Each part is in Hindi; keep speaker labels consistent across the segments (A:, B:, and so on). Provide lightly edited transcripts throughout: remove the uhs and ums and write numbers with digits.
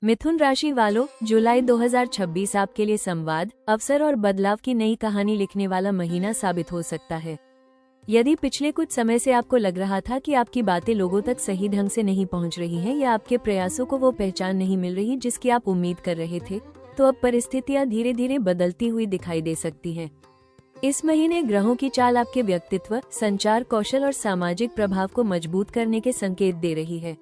A: मिथुन राशि वालों, जुलाई 2026 आपके लिए संवाद, अवसर और बदलाव की नई कहानी लिखने वाला महीना साबित हो सकता है। यदि पिछले कुछ समय से आपको लग रहा था कि आपकी बातें लोगों तक सही ढंग से नहीं पहुंच रही हैं या आपके प्रयासों को वो पहचान नहीं मिल रही जिसकी आप उम्मीद कर रहे थे, तो अब परिस्थितियां धीरे धीरे बदलती हुई दिखाई दे सकती हैं। इस महीने ग्रहों की चाल आपके व्यक्तित्व, संचार कौशल और सामाजिक प्रभाव को मजबूत करने के संकेत दे रही है।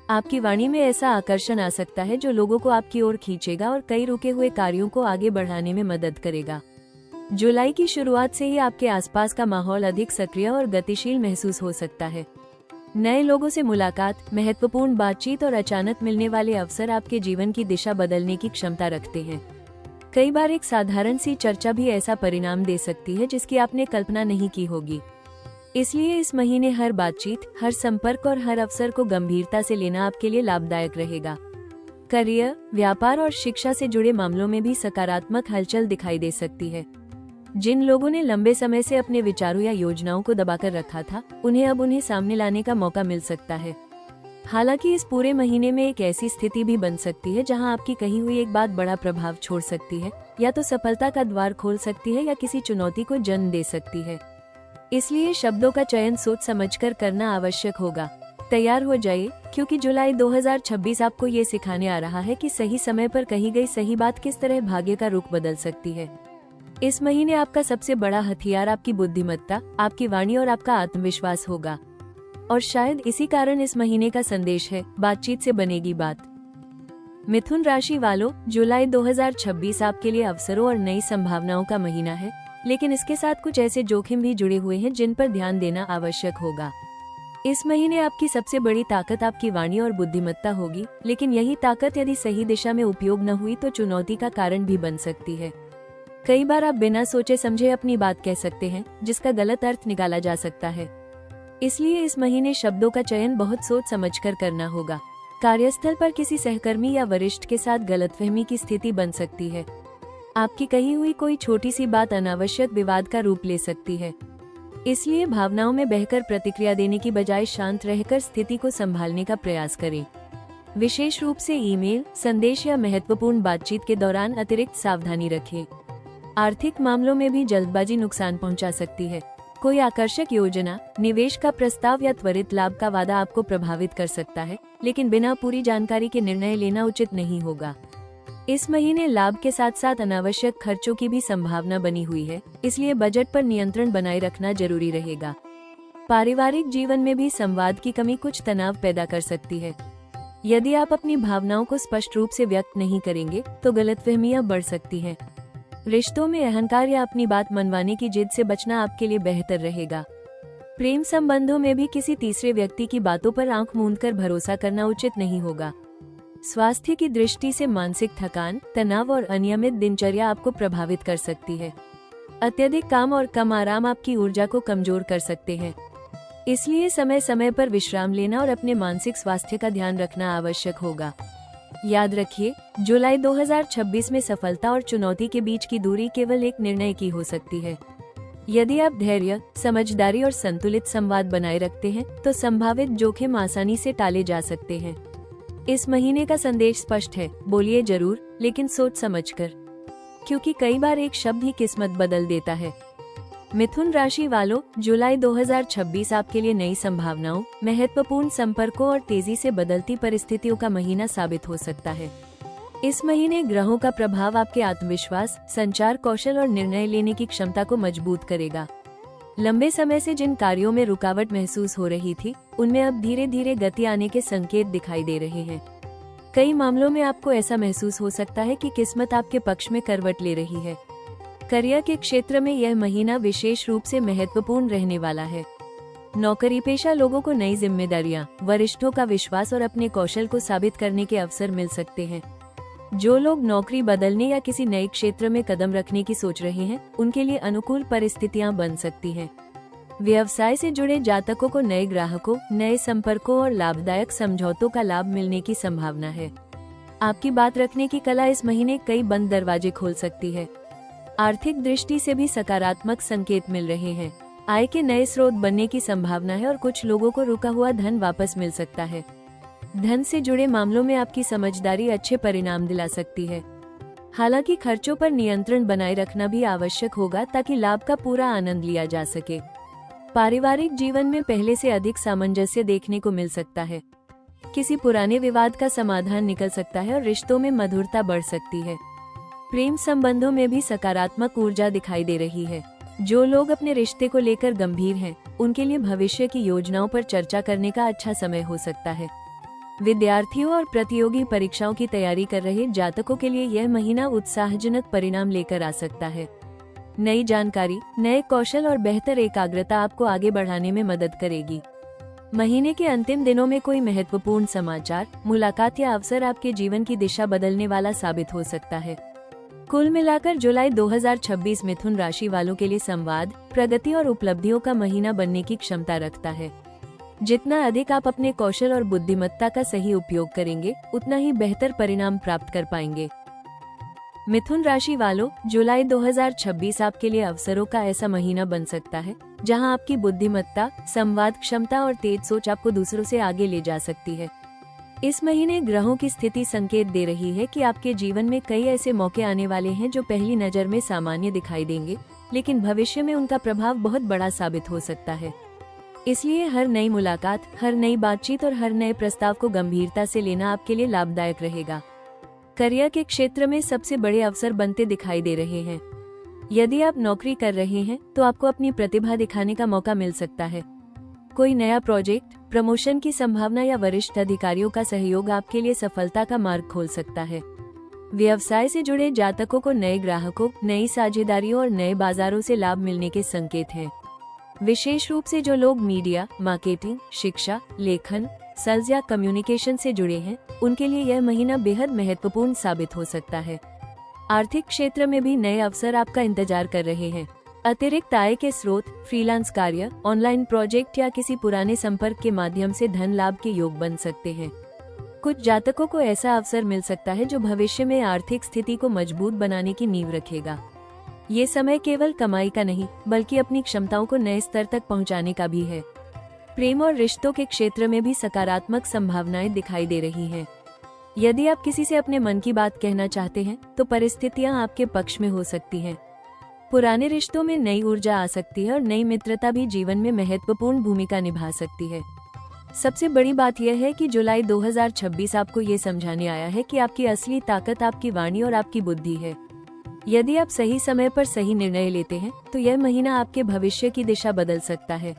A: आपकी वाणी में ऐसा आकर्षण आ सकता है जो लोगों को आपकी ओर खींचेगा और कई रुके हुए कार्यों को आगे बढ़ाने में मदद करेगा। जुलाई की शुरुआत से ही आपके आसपास का माहौल अधिक सक्रिय और गतिशील महसूस हो सकता है। नए लोगों से मुलाकात, महत्वपूर्ण बातचीत और अचानक मिलने वाले अवसर आपके जीवन की दिशा बदलने की क्षमता रखते हैं। कई बार एक साधारण सी चर्चा भी ऐसा परिणाम दे सकती है जिसकी आपने कल्पना नहीं की होगी। इसलिए इस महीने हर बातचीत, हर संपर्क और हर अवसर को गंभीरता से लेना आपके लिए लाभदायक रहेगा। करियर, व्यापार और शिक्षा से जुड़े मामलों में भी सकारात्मक हलचल दिखाई दे सकती है। जिन लोगों ने लंबे समय से अपने विचारों या योजनाओं को दबाकर रखा था, उन्हें सामने लाने का मौका मिल सकता है। हालांकि इस पूरे महीने में एक ऐसी स्थिति भी बन सकती है जहां आपकी कही हुई एक बात बड़ा प्रभाव छोड़ सकती है, या तो सफलता का द्वार खोल सकती है या किसी चुनौती को जन्म दे सकती है। इसलिए शब्दों का चयन सोच समझकर करना आवश्यक होगा। तैयार हो जाइए, क्योंकि जुलाई 2026 आपको ये सिखाने आ रहा है कि सही समय पर कही गई सही बात किस तरह भाग्य का रुख बदल सकती है। इस महीने आपका सबसे बड़ा हथियार आपकी बुद्धिमत्ता, आपकी वाणी और आपका आत्मविश्वास होगा। और शायद इसी कारण इस महीने का संदेश है, बातचीत से बनेगी बात। मिथुन राशि वालों, जुलाई 2026 आपके लिए अवसरों और नई संभावनाओं का महीना है, लेकिन इसके साथ कुछ ऐसे जोखिम भी जुड़े हुए हैं जिन पर ध्यान देना आवश्यक होगा। इस महीने आपकी सबसे बड़ी ताकत आपकी वाणी और बुद्धिमत्ता होगी, लेकिन यही ताकत यदि सही दिशा में उपयोग न हुई तो चुनौती का कारण भी बन सकती है। कई बार आप बिना सोचे समझे अपनी बात कह सकते हैं, जिसका गलत अर्थ निकाला जा सकता है। इसलिए इस महीने शब्दों का चयन बहुत सोच समझकर करना होगा। कार्यस्थल पर किसी सहकर्मी या वरिष्ठ के साथ गलतफहमी की स्थिति बन सकती है। आपकी कही हुई कोई छोटी सी बात अनावश्यक विवाद का रूप ले सकती है। इसलिए भावनाओं में बहकर प्रतिक्रिया देने की बजाय शांत रहकर स्थिति को संभालने का प्रयास करें। विशेष रूप से ईमेल, संदेश या महत्वपूर्ण बातचीत के दौरान अतिरिक्त सावधानी रखें। आर्थिक मामलों में भी जल्दबाजी नुकसान पहुंचा सकती है। कोई आकर्षक योजना, निवेश का प्रस्ताव या त्वरित लाभ का वादा आपको प्रभावित कर सकता है, लेकिन बिना पूरी जानकारी के निर्णय लेना उचित नहीं होगा। इस महीने लाभ के साथ साथ अनावश्यक खर्चों की भी संभावना बनी हुई है, इसलिए बजट पर नियंत्रण बनाए रखना जरूरी रहेगा। पारिवारिक जीवन में भी संवाद की कमी कुछ तनाव पैदा कर सकती है। यदि आप अपनी भावनाओं को स्पष्ट रूप से व्यक्त नहीं करेंगे तो गलतफहमियां बढ़ सकती हैं। रिश्तों में अहंकार या अपनी बात मनवाने की जिद से बचना आपके लिए बेहतर रहेगा। प्रेम संबंधों में भी किसी तीसरे व्यक्ति की बातों पर आंख मूंदकर भरोसा करना उचित नहीं होगा। स्वास्थ्य की दृष्टि से मानसिक थकान, तनाव और अनियमित दिनचर्या आपको प्रभावित कर सकती है। अत्यधिक काम और कम आराम आपकी ऊर्जा को कमजोर कर सकते हैं। इसलिए समय समय पर विश्राम लेना और अपने मानसिक स्वास्थ्य का ध्यान रखना आवश्यक होगा। याद रखिए, जुलाई 2026 में सफलता और चुनौती के बीच की दूरी केवल एक निर्णय की हो सकती है। यदि आप धैर्य, समझदारी और संतुलित संवाद बनाए रखते हैं तो संभावित जोखिम आसानी से टाले जा सकते हैं। इस महीने का संदेश स्पष्ट है, बोलिए जरूर, लेकिन सोच समझकर, क्योंकि कई बार एक शब्द ही किस्मत बदल देता है। मिथुन राशि वालों, जुलाई 2026 आपके लिए नई संभावनाओं, महत्वपूर्ण संपर्कों और तेजी से बदलती परिस्थितियों का महीना साबित हो सकता है। इस महीने ग्रहों का प्रभाव आपके आत्मविश्वास, संचार कौशल और निर्णय लेने की क्षमता को मजबूत करेगा। लंबे समय से जिन कार्यों में रुकावट महसूस हो रही थी, उनमें अब धीरे धीरे गति आने के संकेत दिखाई दे रहे हैं। कई मामलों में आपको ऐसा महसूस हो सकता है कि किस्मत आपके पक्ष में करवट ले रही है। करियर के क्षेत्र में यह महीना विशेष रूप से महत्वपूर्ण रहने वाला है। नौकरी पेशा लोगों को नई जिम्मेदारियां, वरिष्ठों का विश्वास और अपने कौशल को साबित करने के अवसर मिल सकते हैं। जो लोग नौकरी बदलने या किसी नए क्षेत्र में कदम रखने की सोच रहे हैं, उनके लिए अनुकूल परिस्थितियां बन सकती हैं। व्यवसाय से जुड़े जातकों को नए ग्राहकों, नए संपर्कों और लाभदायक समझौतों का लाभ मिलने की संभावना है। आपकी बात रखने की कला इस महीने कई बंद दरवाजे खोल सकती है। आर्थिक दृष्टि से भी सकारात्मक संकेत मिल रहे हैं। आय के नए स्रोत बनने की संभावना है और कुछ लोगों को रुका हुआ धन वापस मिल सकता है। धन से जुड़े मामलों में आपकी समझदारी अच्छे परिणाम दिला सकती है। हालांकि खर्चों पर नियंत्रण बनाए रखना भी आवश्यक होगा ताकि लाभ का पूरा आनंद लिया जा सके। पारिवारिक जीवन में पहले से अधिक सामंजस्य देखने को मिल सकता है। किसी पुराने विवाद का समाधान निकल सकता है और रिश्तों में मधुरता बढ़ सकती है। प्रेम संबंधों में भी सकारात्मक ऊर्जा दिखाई दे रही है। जो लोग अपने रिश्ते को लेकर गंभीर हैं, उनके लिए भविष्य की योजनाओं पर चर्चा करने का अच्छा समय हो सकता है। विद्यार्थियों और प्रतियोगी परीक्षाओं की तैयारी कर रहे जातकों के लिए यह महीना उत्साहजनक परिणाम लेकर आ सकता है। नई जानकारी, नए कौशल और बेहतर एकाग्रता आपको आगे बढ़ाने में मदद करेगी। महीने के अंतिम दिनों में कोई महत्वपूर्ण समाचार, मुलाकात या अवसर आपके जीवन की दिशा बदलने वाला साबित हो सकता है। कुल मिलाकर जुलाई 2026 मिथुन राशि वालों के लिए संवाद, प्रगति और उपलब्धियों का महीना बनने की क्षमता रखता है। जितना अधिक आप अपने कौशल और बुद्धिमत्ता का सही उपयोग करेंगे, उतना ही बेहतर परिणाम प्राप्त कर पाएंगे। मिथुन राशि वालों, जुलाई 2026 आपके लिए अवसरों का ऐसा महीना बन सकता है जहां आपकी बुद्धिमत्ता, संवाद क्षमता और तेज सोच आपको दूसरों से आगे ले जा सकती है। इस महीने ग्रहों की स्थिति संकेत दे रही है कि आपके जीवन में कई ऐसे मौके आने वाले हैं जो पहली नजर में सामान्य दिखाई देंगे, लेकिन भविष्य में उनका प्रभाव बहुत बड़ा साबित हो सकता है। इसलिए हर नई मुलाकात, हर नई बातचीत और हर नए प्रस्ताव को गंभीरता से लेना आपके लिए लाभदायक रहेगा। करियर के क्षेत्र में सबसे बड़े अवसर बनते दिखाई दे रहे हैं। यदि आप नौकरी कर रहे हैं तो आपको अपनी प्रतिभा दिखाने का मौका मिल सकता है। कोई नया प्रोजेक्ट, प्रमोशन की संभावना या वरिष्ठ अधिकारियों का सहयोग आपके लिए सफलता का मार्ग खोल सकता है। व्यवसाय से जुड़े जातकों को नए ग्राहकों, नई साझेदारियों और नए बाजारों से लाभ मिलने के संकेत हैं। विशेष रूप से जो लोग मीडिया, मार्केटिंग, शिक्षा, लेखन, सेल्स या कम्युनिकेशन से जुड़े हैं, उनके लिए यह महीना बेहद महत्वपूर्ण साबित हो सकता है। आर्थिक क्षेत्र में भी नए अवसर आपका इंतजार कर रहे हैं। अतिरिक्त आय के स्रोत, फ्रीलांस कार्य, ऑनलाइन प्रोजेक्ट या किसी पुराने संपर्क के माध्यम से धन लाभ के योग बन सकते हैं। कुछ जातकों को ऐसा अवसर मिल सकता है जो भविष्य में आर्थिक स्थिति को मजबूत बनाने की नींव रखेगा। ये समय केवल कमाई का नहीं, बल्कि अपनी क्षमताओं को नए स्तर तक पहुंचाने का भी है। प्रेम और रिश्तों के क्षेत्र में भी सकारात्मक संभावनाएं दिखाई दे रही हैं। यदि आप किसी से अपने मन की बात कहना चाहते हैं, तो परिस्थितियां आपके पक्ष में हो सकती हैं। पुराने रिश्तों में नई ऊर्जा आ सकती है और नई मित्रता भी जीवन में महत्वपूर्ण भूमिका निभा सकती है। सबसे बड़ी बात यह है कि जुलाई 2026 आपको ये समझाने आया है कि आपकी असली ताकत आपकी वाणी और आपकी बुद्धि है। यदि आप सही समय पर सही निर्णय लेते हैं, तो यह महीना आपके भविष्य की दिशा बदल सकता है।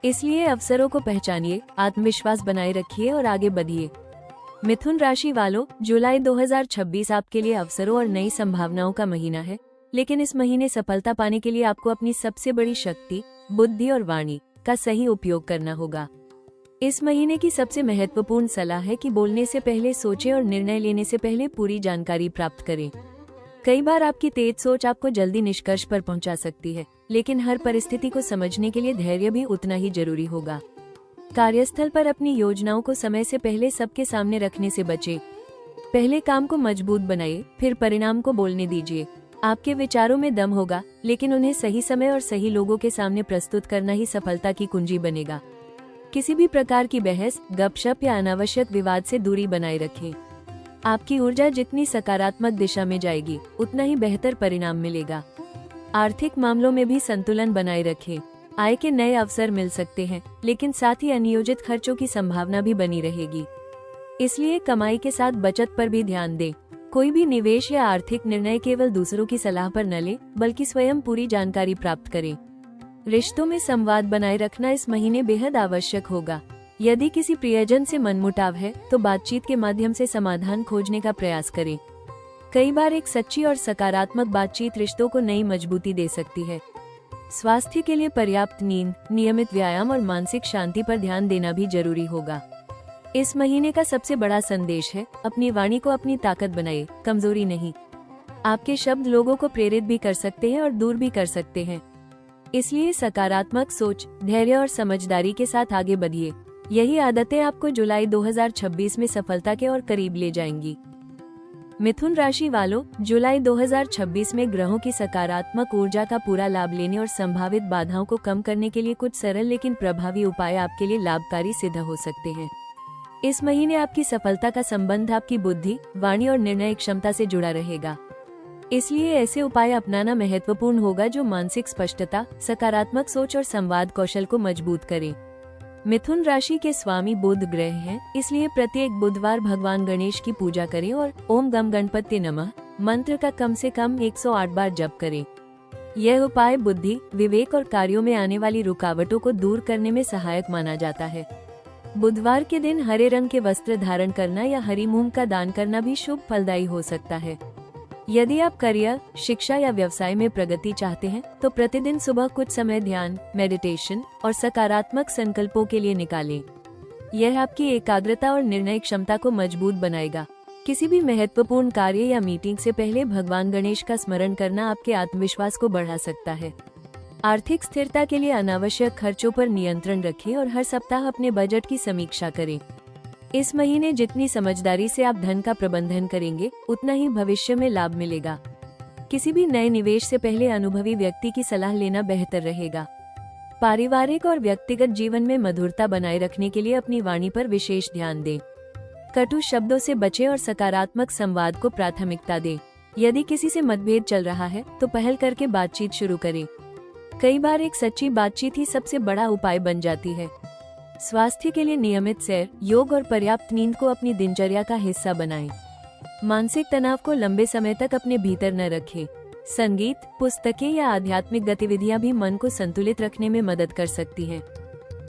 A: इसलिए अवसरों को पहचानिए, आत्मविश्वास बनाए रखिए और आगे बढ़िए। मिथुन राशि वालों, जुलाई 2026 आपके लिए अवसरों और नई संभावनाओं का महीना है, लेकिन इस महीने सफलता पाने के लिए आपको अपनी सबसे बड़ी शक्ति, बुद्धि और वाणी का सही उपयोग करना होगा। इस महीने की सबसे महत्वपूर्ण सलाह है कि बोलने से पहले सोचें और निर्णय लेने से पहले पूरी जानकारी प्राप्त करें। कई बार आपकी तेज सोच आपको जल्दी निष्कर्ष पर पहुंचा सकती है, लेकिन हर परिस्थिति को समझने के लिए धैर्य भी उतना ही जरूरी होगा। कार्यस्थल पर अपनी योजनाओं को समय से पहले सबके सामने रखने से बचें। पहले काम को मजबूत बनाइए, फिर परिणाम को बोलने दीजिए। आपके विचारों में दम होगा, लेकिन उन्हें सही समय और सही लोगों के सामने प्रस्तुत करना ही सफलता की कुंजी बनेगा। किसी भी प्रकार की बहस, गपशप या अनावश्यक विवाद से दूरी बनाए रखें। आपकी ऊर्जा जितनी सकारात्मक दिशा में जाएगी, उतना ही बेहतर परिणाम मिलेगा। आर्थिक मामलों में भी संतुलन बनाए रखें। आय के नए अवसर मिल सकते हैं, लेकिन साथ ही अनियोजित खर्चों की संभावना भी बनी रहेगी। इसलिए कमाई के साथ बचत पर भी ध्यान दें। कोई भी निवेश या आर्थिक निर्णय केवल दूसरों की सलाह पर न लें, बल्कि स्वयं पूरी जानकारी प्राप्त करें। रिश्तों में संवाद बनाए रखना इस महीने बेहद आवश्यक होगा। यदि किसी प्रियजन से मनमुटाव है, तो बातचीत के माध्यम से समाधान खोजने का प्रयास करें। कई बार एक सच्ची और सकारात्मक बातचीत रिश्तों को नई मजबूती दे सकती है। स्वास्थ्य के लिए पर्याप्त नींद, नियमित व्यायाम और मानसिक शांति पर ध्यान देना भी जरूरी होगा। इस महीने का सबसे बड़ा संदेश है, अपनी वाणी को अपनी ताकत बनाइए, कमजोरी नहीं। आपके शब्द लोगों को प्रेरित भी कर सकते हैं और दूर भी कर सकते हैं। इसलिए सकारात्मक सोच, धैर्य और समझदारी के साथ आगे बढ़िए। यही आदतें आपको जुलाई 2026 में सफलता के और करीब ले जाएंगी। मिथुन राशि वालों, जुलाई 2026 में ग्रहों की सकारात्मक ऊर्जा का पूरा लाभ लेने और संभावित बाधाओं को कम करने के लिए कुछ सरल लेकिन प्रभावी उपाय आपके लिए लाभकारी सिद्ध हो सकते हैं। इस महीने आपकी सफलता का संबंध आपकी बुद्धि, वाणी और निर्णय क्षमता से जुड़ा रहेगा। इसलिए ऐसे उपाय अपनाना महत्वपूर्ण होगा जो मानसिक स्पष्टता, सकारात्मक सोच और संवाद कौशल को मजबूत करें। मिथुन राशि के स्वामी बुध ग्रह हैं, इसलिए प्रत्येक बुधवार भगवान गणेश की पूजा करें और ओम गम गणपति नमः मंत्र का कम से कम 108 बार जप करें। यह उपाय बुद्धि, विवेक और कार्यों में आने वाली रुकावटों को दूर करने में सहायक माना जाता है। बुधवार के दिन हरे रंग के वस्त्र धारण करना या हरी मूंग का दान करना भी शुभ फलदायी हो सकता है। यदि आप करियर, शिक्षा या व्यवसाय में प्रगति चाहते हैं तो प्रतिदिन सुबह कुछ समय ध्यान, मेडिटेशन और सकारात्मक संकल्पों के लिए निकालें। यह आपकी एकाग्रता और निर्णय क्षमता को मजबूत बनाएगा। किसी भी महत्वपूर्ण कार्य या मीटिंग से पहले भगवान गणेश का स्मरण करना आपके आत्मविश्वास को बढ़ा सकता है। आर्थिक स्थिरता के लिए अनावश्यक खर्चों पर नियंत्रण रखें और हर सप्ताह अपने बजट की समीक्षा करें। इस महीने जितनी समझदारी से आप धन का प्रबंधन करेंगे, उतना ही भविष्य में लाभ मिलेगा। किसी भी नए निवेश से पहले अनुभवी व्यक्ति की सलाह लेना बेहतर रहेगा। पारिवारिक और व्यक्तिगत जीवन में मधुरता बनाए रखने के लिए अपनी वाणी पर विशेष ध्यान दें। कटु शब्दों से बचें और सकारात्मक संवाद को प्राथमिकता दें। यदि किसी से मतभेद चल रहा है तो पहल करके बातचीत शुरू करें। कई बार एक सच्ची बातचीत ही सबसे बड़ा उपाय बन जाती है। स्वास्थ्य के लिए नियमित सैर, योग और पर्याप्त नींद को अपनी दिनचर्या का हिस्सा बनाएं। मानसिक तनाव को लंबे समय तक अपने भीतर न रखें। संगीत, पुस्तकें या आध्यात्मिक गतिविधियां भी मन को संतुलित रखने में मदद कर सकती हैं।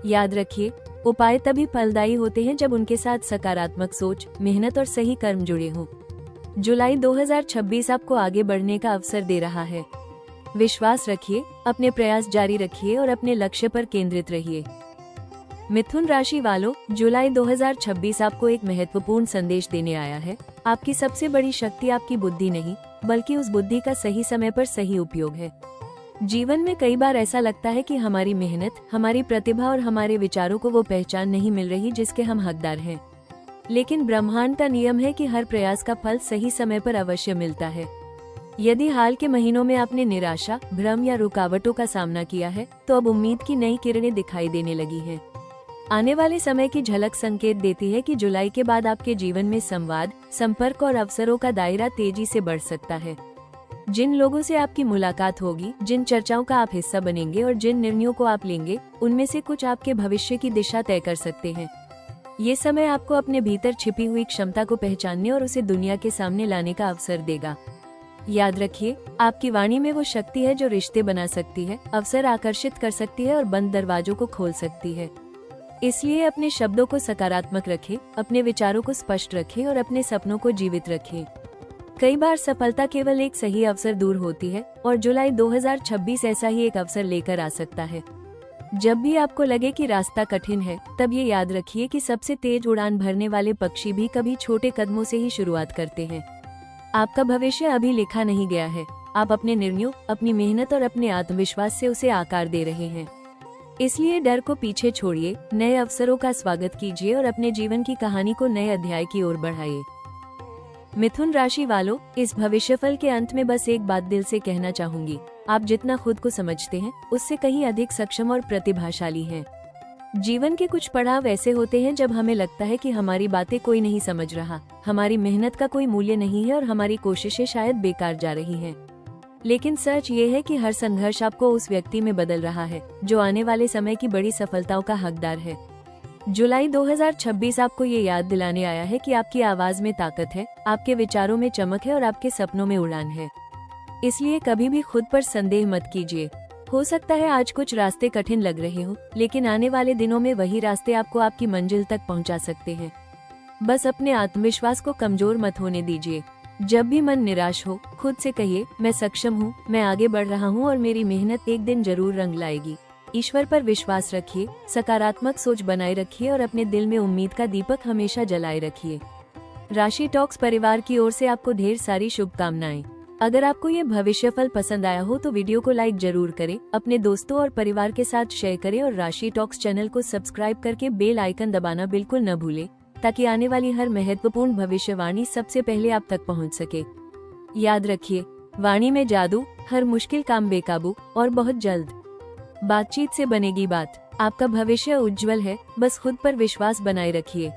A: याद रखिए, उपाय तभी फलदायी होते हैं जब उनके साथ सकारात्मक सोच, मेहनत और सही कर्म जुड़े हों। जुलाई 2026 आपको आगे बढ़ने का अवसर दे रहा है। विश्वास रखिए, अपने प्रयास जारी रखिए और अपने लक्ष्य पर केंद्रित रहिए। मिथुन राशि वालों, जुलाई 2026 आपको एक महत्वपूर्ण संदेश देने आया है। आपकी सबसे बड़ी शक्ति आपकी बुद्धि नहीं, बल्कि उस बुद्धि का सही समय पर सही उपयोग है। जीवन में कई बार ऐसा लगता है कि हमारी मेहनत, हमारी प्रतिभा और हमारे विचारों को वो पहचान नहीं मिल रही जिसके हम हकदार हैं। लेकिन ब्रह्मांड का नियम है कि हर प्रयास का फल सही समय पर अवश्य मिलता है। यदि हाल के महीनों में आपने निराशा, भ्रम या रुकावटों का सामना किया है, तो अब उम्मीद की नई किरणें दिखाई देने लगी हैं। आने वाले समय की झलक संकेत देती है कि जुलाई के बाद आपके जीवन में संवाद, संपर्क और अवसरों का दायरा तेजी से बढ़ सकता है। जिन लोगों से आपकी मुलाकात होगी, जिन चर्चाओं का आप हिस्सा बनेंगे और जिन निर्णयों को आप लेंगे, उनमें से कुछ आपके भविष्य की दिशा तय कर सकते हैं। ये समय आपको अपने भीतर छिपी हुई क्षमता को पहचानने और उसे दुनिया के सामने लाने का अवसर देगा। याद रखिए, आपकी वाणी में वो शक्ति है जो रिश्ते बना सकती है, अवसर आकर्षित कर सकती है और बंद दरवाजों को खोल सकती है। इसलिए अपने शब्दों को सकारात्मक रखें, अपने विचारों को स्पष्ट रखें और अपने सपनों को जीवित रखें। कई बार सफलता केवल एक सही अवसर दूर होती है और जुलाई 2026 ऐसा ही एक अवसर लेकर आ सकता है। जब भी आपको लगे कि रास्ता कठिन है, तब ये याद रखिए कि सबसे तेज उड़ान भरने वाले पक्षी भी कभी छोटे कदमों से ही शुरुआत करते हैं। आपका भविष्य अभी लिखा नहीं गया है। आप अपने निर्णयों, अपनी मेहनत और अपने आत्मविश्वास से उसे आकार दे रहे हैं। इसलिए डर को पीछे छोड़िए, नए अवसरों का स्वागत कीजिए और अपने जीवन की कहानी को नए अध्याय की ओर बढ़ाइए। मिथुन राशि वालों, इस भविष्यफल के अंत में बस एक बात दिल से कहना चाहूंगी। आप जितना खुद को समझते हैं, उससे कहीं अधिक सक्षम और प्रतिभाशाली हैं। जीवन के कुछ पड़ाव ऐसे होते हैं जब हमें लगता है कि हमारी बातें कोई नहीं समझ रहा, हमारी मेहनत का कोई मूल्य नहीं है और हमारी कोशिशें शायद बेकार जा रही हैं। लेकिन सच ये है कि हर संघर्ष आपको उस व्यक्ति में बदल रहा है जो आने वाले समय की बड़ी सफलताओं का हकदार है। जुलाई 2026 आपको ये याद दिलाने आया है कि आपकी आवाज में ताकत है, आपके विचारों में चमक है और आपके सपनों में उड़ान है। इसलिए कभी भी खुद पर संदेह मत कीजिए। हो सकता है आज कुछ रास्ते कठिन लग रहे हो, लेकिन आने वाले दिनों में वही रास्ते आपको आपकी मंजिल तक पहुंचा सकते हैं। बस अपने आत्मविश्वास को कमजोर मत होने दीजिए। जब भी मन निराश हो, खुद से कहिए, मैं सक्षम हूँ, मैं आगे बढ़ रहा हूँ और मेरी मेहनत एक दिन जरूर रंग लाएगी। ईश्वर पर विश्वास रखिए, सकारात्मक सोच बनाए रखिए और अपने दिल में उम्मीद का दीपक हमेशा जलाए रखिए। राशि टॉक्स परिवार की ओर से आपको ढेर सारी शुभकामनाएं। अगर आपको ये भविष्यफल पसंद आया हो तो वीडियो को लाइक जरूर करें, अपने दोस्तों और परिवार के साथ शेयर करें और राशि टॉक्स चैनल को सब्सक्राइब करके बेल आइकन दबाना बिल्कुल न भूलें, ताकि आने वाली हर महत्वपूर्ण भविष्यवाणी सबसे पहले आप तक पहुंच सके। याद रखिए, वाणी में जादू, हर मुश्किल काम बेकाबू और बहुत जल्द बातचीत से बनेगी बात। आपका भविष्य उज्जवल है, बस खुद पर विश्वास बनाए रखिए।